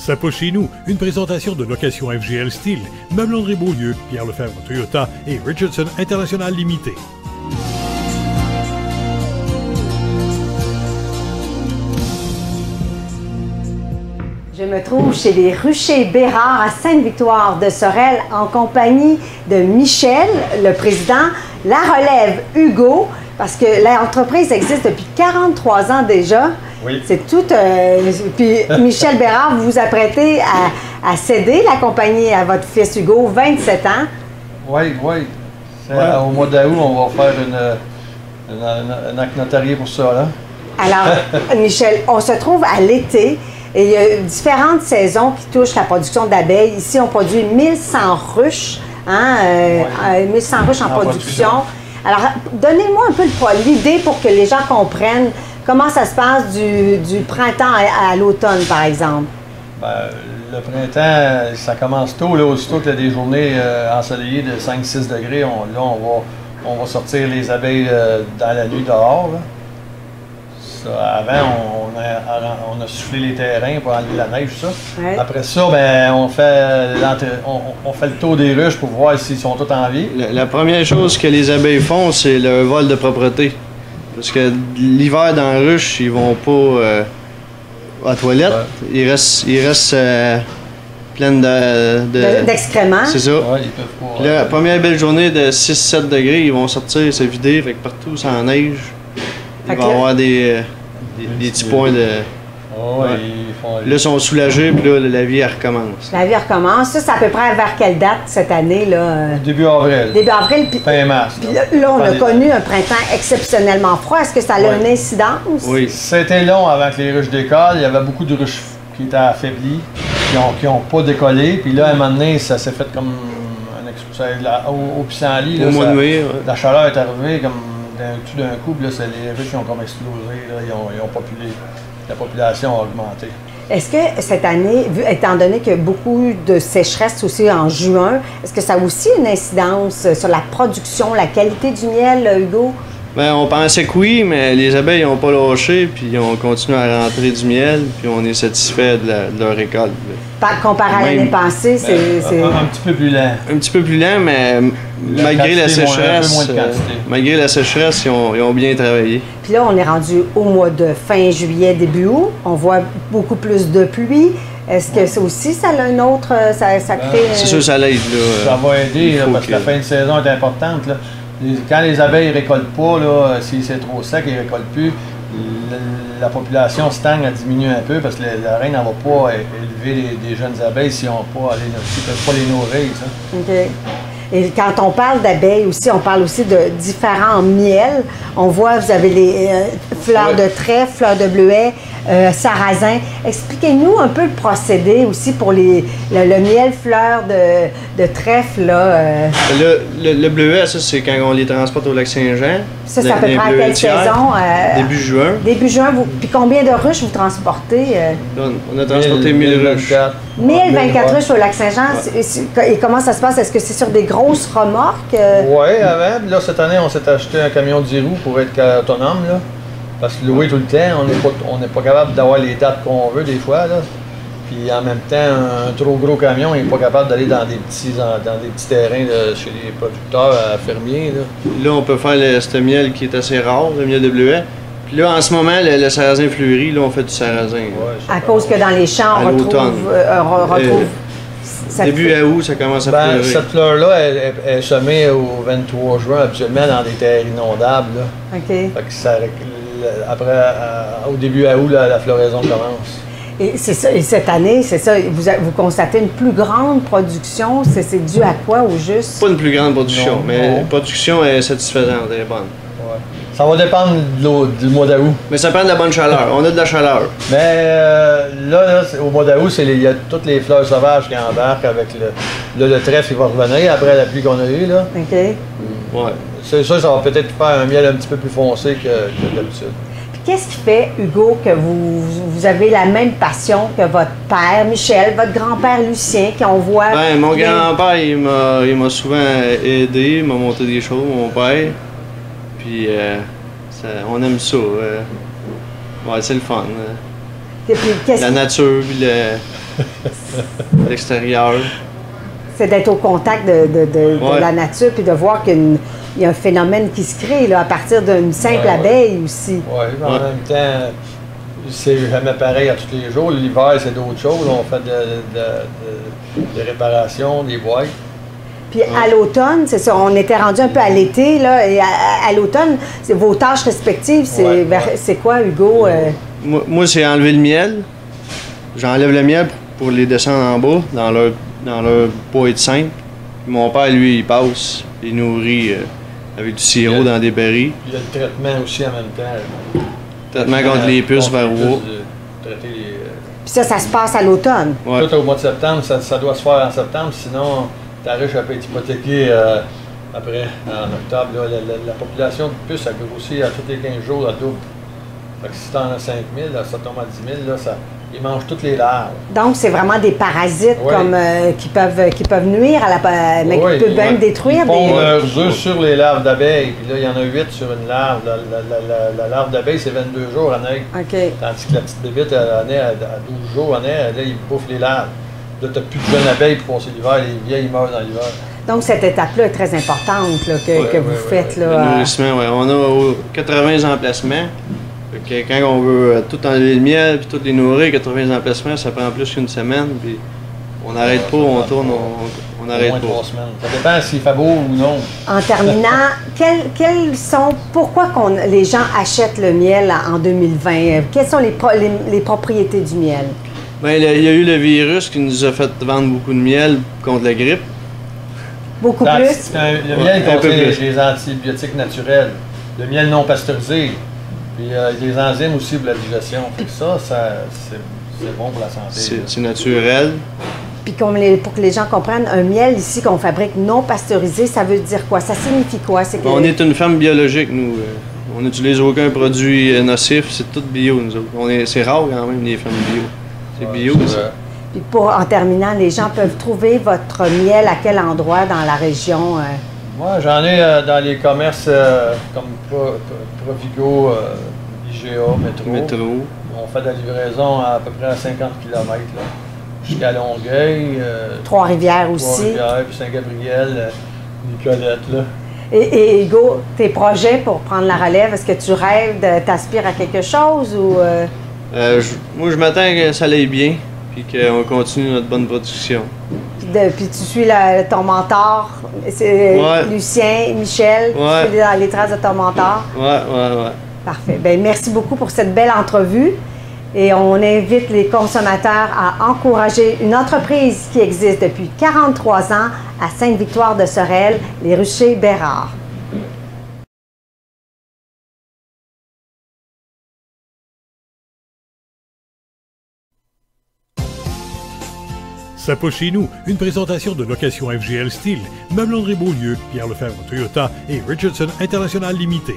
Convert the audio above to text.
Ça pousse chez nous, une présentation de location FGL Style, Meubles André Beaulieu, Pierre Lefebvre Toyota et Richardson International Limité. Je me trouve chez les Ruchers Bérard à Sainte-Victoire de Sorel en compagnie de Michel, le président, la relève Hugo, parce que l'entreprise existe depuis 43 ans déjà. Oui. C'est tout. Puis Michel Bérard, vous vous apprêtez à céder la compagnie à votre fils Hugo, 27 ans. Oui, oui. Au mois d'août, on va faire un acte notarié pour ça, là. Alors, Michel, on se trouve à l'été. Et il y a différentes saisons qui touchent la production d'abeilles. Ici, on produit 1100 ruches, 1100 ruches en production. Alors, donnez-moi un peu l'idée pour que les gens comprennent comment ça se passe du printemps à l'automne, par exemple. Bien, le printemps, ça commence tôt, là, aussitôt qu'il y a des journées ensoleillées de 5-6 degrés. On va sortir les abeilles dans la nuit dehors, là. Avant, on a soufflé les terrains pour enlever la neige, tout ça. Ouais. Après ça, ben, on fait le tour des ruches pour voir s'ils sont tous en vie. La première chose que les abeilles font, c'est le vol de propreté. Parce que l'hiver dans la ruche, ils vont pas à la toilette. Ouais. Ils restent pleins d'excréments. C'est ça. Ouais, ils peuvent pas, la première belle journée de 6-7 degrés, ils vont sortir, se vider. Fait que partout, c'est en neige. Il va y avoir des petits points de... Oh, ouais. Là, ils sont soulagés, puis là, la vie, elle recommence. La vie recommence. Ça, c'est à peu près vers quelle date cette année, là? Début avril. Début avril. Puis, fin mars. Puis là, on a connu un printemps exceptionnellement froid. Est-ce que ça a une incidence? Oui. C'était long avant que les ruches décollent. Il y avait beaucoup de ruches qui étaient affaiblies, qui n'ont pas décollé. Puis là, à un moment donné, ça s'est fait comme un explosion. Au pissenlit, au mois de mai, la chaleur est arrivée comme... Tout d'un coup, là, les ruches ont comme explosé, là, ils ont populé, la population a augmenté. Est-ce que cette année, étant donné qu'il y a beaucoup de sécheresse aussi en juin, est-ce que ça a aussi une incidence sur la production, la qualité du miel, Hugo? Bien, on pensait que oui, mais les abeilles n'ont pas lâché, puis on continue à rentrer du miel, puis on est satisfait de leur récolte. Comparé à l'année passée, c'est... Un petit peu plus lent. Un petit peu plus lent, mais malgré la sécheresse, ils ont bien travaillé. Puis là, on est rendu au mois de fin juillet, début août. On voit beaucoup plus de pluie. Est-ce que ça aussi, ça a une autre... Ça crée... C'est sûr, ça l'aide, là. Ça va aider, là, parce que la fin de saison est importante, là. Quand les abeilles ne récoltent pas, là, si c'est trop sec, ils ne récoltent plus, la population stagne, elle diminue un peu parce que la reine ne va pas élever des jeunes abeilles s'ils ne peuvent pas les nourrir. Ça. OK. Et quand on parle d'abeilles aussi, on parle aussi de différents miels. On voit, vous avez les fleurs de trèfle, fleurs de bleuet, sarrasin. Expliquez-nous un peu le procédé aussi pour le miel fleur de trèfle. Là, le bleuet, ça, c'est quand on les transporte au lac Saint-Jean. Ça, c'est à peu près à quelle saison? Début juin. Début juin. Puis combien de ruches vous transportez? On a transporté 1000 ruches. 1024 ruches au lac Saint-Jean. Ouais. Et comment ça se passe? Est-ce que c'est sur des grosses remorques? Oui, avant. Là, cette année, on s'est acheté un camion de 10 roues pour être autonome. Là. Parce que louer tout le temps, on n'est pas capable d'avoir les dates qu'on veut des fois. Là. Puis en même temps, un trop gros camion n'est pas capable d'aller dans des petits terrains chez les producteurs fermiers. Là, on peut faire ce miel qui est assez rare, le miel de bleuet. Puis là, en ce moment, le sarrasin fleuri, là, on fait du sarrasin. Ouais, à cause que dans les champs, on retrouve début août, ça commence à fleurir. Cette fleur-là, elle est semée au 23 juin, habituellement, dans des terres inondables. Là. OK. Fait que après, au début août, la floraison commence. Et c'est ça. Et cette année, c'est ça, vous constatez une plus grande production. C'est dû à quoi, au juste? Pas une plus grande production, mais la production est satisfaisante, elle est bonne. Ouais. Ça va dépendre du mois d'août. Mais ça prend de la bonne chaleur. On a de la chaleur. Mais là au mois d'août, il y a toutes les fleurs sauvages qui embarquent avec le trèfle, il va revenir après la pluie qu'on a eue. Là. OK. Ouais. C'est ça, ça va peut-être faire un miel un petit peu plus foncé que d'habitude. Qu'est-ce qui fait, Hugo, que vous avez la même passion que votre père, Michel, votre grand-père Lucien, qu'on voit... Ben, mon grand-père, il m'a souvent aidé, il m'a montré des choses, mon père. Puis, on aime ça. Ouais, c'est le fun. Et puis, la nature, puis à l'extérieur. C'est d'être au contact de la nature puis de voir qu'il y a un phénomène qui se crée là, à partir d'une simple abeille aussi. Oui, mais en même temps, c'est jamais pareil à tous les jours. L'hiver, c'est d'autres choses. On fait des réparations, des boîtes. Puis à l'automne, c'est ça, on était rendu un peu à l'été, là, et à l'automne, vos tâches respectives, c'est quoi, Hugo? Moi, c'est enlever le miel. J'enlève le miel pour les descendre en bas, dans leur boîte simple. Mon père, lui, il passe, il nourrit avec du sirop dans des barils. Il y a le traitement aussi en même temps. Traitement contre les puces varroa. Traiter les... Puis ça se passe à l'automne? Ouais. Tout au mois de septembre, ça doit se faire en septembre, sinon ta ruche peut être hypothéquée après, en octobre. Là, la population de puces, elle grossit à tous les 15 jours, à double. Fait que si t'en as 5 000, ça tombe à 10 000, là, ils mangent toutes les larves. Donc, c'est vraiment des parasites comme, qui peuvent nuire à la... mais qui peuvent même détruire ils pondent leurs œufs sur les larves d'abeilles. Puis là, il y en a 8 sur une larve. La larve d'abeille, c'est 22 jours en naît. OK. Tandis que la petite bébite, elle naît à 12 jours en naît. Là, ils bouffent les larves. Là, tu n'as plus de jeunes abeilles pour passer l'hiver. Les vieilles meurent dans l'hiver. Donc, cette étape-là est très importante là, que vous faites. Là, le nourrissement, oui. On a 80 emplacements. Fait que quand on veut tout enlever le miel puis tout les nourrir, 80 emplacements, ça prend plus qu'une semaine. Puis on n'arrête pas, on tourne, on n'arrête pas. 3 semaines. Ça dépend s'il fait beau ou non. En terminant, pourquoi les gens achètent le miel en 2020? Quelles sont les propriétés du miel? Bien, il y a eu le virus qui nous a fait vendre beaucoup de miel contre la grippe. Beaucoup plus? Le miel contient des antibiotiques naturels. Le miel non pasteurisé. Puis il y a des enzymes aussi pour la digestion. Fait que ça c'est bon pour la santé. C'est naturel. Puis pour que les gens comprennent, un miel ici qu'on fabrique non pasteurisé, ça veut dire quoi? Ça signifie quoi? On est une ferme biologique, nous. On n'utilise aucun produit nocif. C'est tout bio, nous autres. C'est rare quand même, les fermes bio. C'est bio, ça. Puis en terminant, les gens peuvent trouver votre miel à quel endroit dans la région? Moi, j'en ai dans les commerces comme Provigo, IGA, Métro. On fait de la livraison à peu près à 50 km jusqu'à Longueuil. Trois-Rivières aussi. Trois-Rivières, puis Saint-Gabriel, Nicolette. Là. Et Hugo, tes projets pour prendre la relève, est-ce que tu rêves, t'aspires à quelque chose ou... Moi, je m'attends que ça aille bien, puis qu'on continue notre bonne production. Puis tu suis ton mentor, c'est Lucien, Michel, tu suis dans les traces de ton mentor? Oui. Parfait. Bien, merci beaucoup pour cette belle entrevue. Et on invite les consommateurs à encourager une entreprise qui existe depuis 43 ans à Sainte-Victoire-de-Sorel, les Ruchers Bérard. Ça pas chez nous, une présentation de location FGL Style, Meubles André Beaulieu, Pierre Lefebvre Toyota et Richardson International Limité.